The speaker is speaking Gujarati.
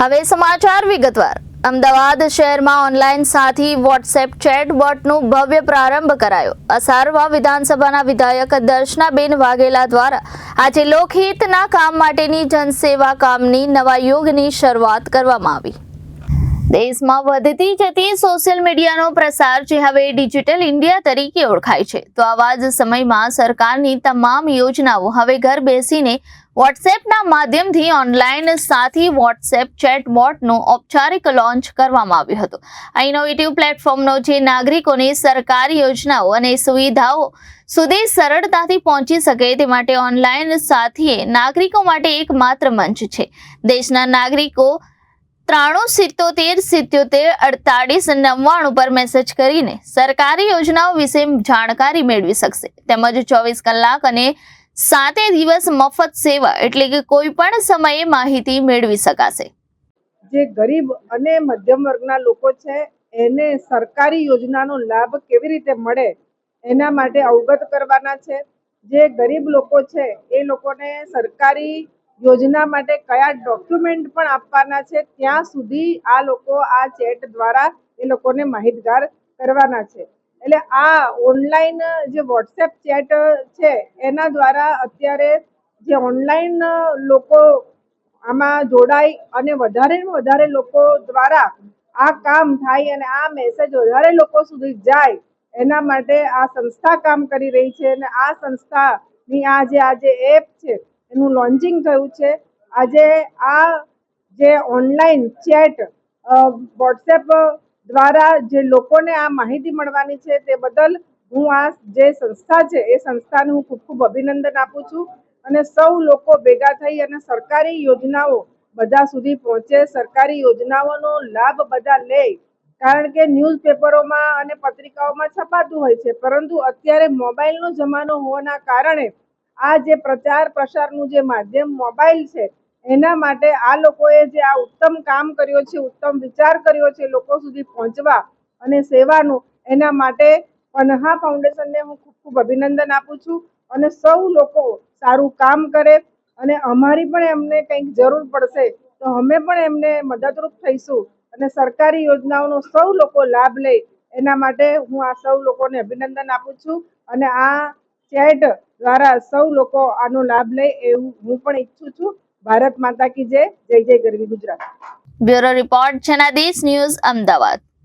હવે સમાચાર વિગતવાર। અમદાવાદ શહેરમાં ઓનલાઈન સાથી વોટ્સએપ ચેટબોટનો ભવ્ય પ્રારંભ કરાયો। અસારવા વિધાનસભાના વિધાયક દર્શનાબેન વાઘેલા દ્વારા આજે લોકહિતના કામ માટેની જનસેવા કામની નવા યુગની શરૂઆત કરવામાં આવી। દેશમાં વધતી જતી સોશિયલ મીડિયાનો પ્રસાર જે હવે ડિજિટલ ઇન્ડિયા તરીકે ઓળખાય છે, તો આવા જ સમયમાં સરકારની તમામ યોજનાઓ હવે ઘર બેસીને વોટ્સએપના માધ્યમથી ઓનલાઈન સાથી વોટ્સએપ ચેટબોટનો ઔપચારિક લોન્ચ કરવામાં આવ્યો હતો। આ ઇનોવેટિવ પ્લેટફોર્મનો જે નાગરિકોને સરકારી યોજનાઓ અને સુવિધાઓ સુધી સરળતાથી પહોંચી શકે તે માટે ઓનલાઈન સાથીએ નાગરિકો માટે એકમાત્ર મંચ છે। દેશના નાગરિકો 9377774899 પર મેસેજ કરીને સરકારી યોજનાઓ વિશે જાણકારી મેળવી શકશે। તેમજ 24 કલાક અને 7 દિવસ મફત સેવા એટલે કે કોઈ પણ સમયે માહિતી મેળવી શકાશે। જે ગરીબ અને મધ્યમ વર્ગના લોકો છે એને સરકારી યોજનાનો લાભ કેવી રીતે મળે એના માટે અવગત કરવાના છે। જે ગરીબ લોકો છે એ લોકોને સરકારી યોજના માટે કયા ડોક્યુમેન્ટ પણ આપવાના છે ત્યાં સુધી આ લોકો આ ચેટ દ્વારા એ લોકોને માહિતગાર કરવાના છે। એટલે આ ઓનલાઈન જે વોટ્સએપ ચેટ છે એના દ્વારા અત્યારે જે ઓનલાઈન લોકો આમાં જોડાય અને વધારે લોકો દ્વારા આ કામ થાય અને આ મેસેજ વધારે લોકો સુધી જાય એના માટે આ સંસ્થા કામ કરી રહી છે। અને આ સંસ્થાની આજે એપ છે એનું લોન્ચિંગ થયું છે। આજે આ જે ઓનલાઈન ચેટ વોટ્સએપ દ્વારા જે લોકોને આ માહિતી મળવાની છે તે બદલ હું આ જે સંસ્થા છે એ સંસ્થાને હું ખૂબ અભિનંદન આપું છું। અને સૌ લોકો ભેગા થઈ અને સરકારી યોજનાઓ બધા સુધી પહોંચે, સરકારી યોજનાઓનો લાભ બધા લે। કારણ કે ન્યૂઝપેપરોમાં અને પત્રિકાઓમાં છપાતું હોય છે, પરંતુ અત્યારે મોબાઈલનો જમાનો હોવાના કારણે આ જે પ્રચાર પ્રસારનું જે માધ્યમ મોબાઈલ છે એના માટે આ લોકોએ જે આ ઉત્તમ કામ કર્યો છે, ઉત્તમ વિચાર કર્યો છે લોકો સુધી પહોંચવા અને સેવાનું, એના માટે પન્હા ફાઉન્ડેશનને હું ખૂબ અભિનંદન આપું છું। અને સૌ લોકો સારું કામ કરે અને અમારી પણ એમને કંઈક જરૂર પડશે તો અમે પણ એમને મદદરૂપ થઈશું અને સરકારી યોજનાઓનો સૌ લોકો લાભ લે એના માટે હું આ સૌ લોકોને અભિનંદન આપું છું। અને આ ચેટ દ્વારા સૌ લોકો આનો લાભ લે એવું હું પણ ઈચ્છું છું। ભારત માતા કી જય, જય જય ગરવી Gujarat. Bureau report Janadesh news, Ahmedabad.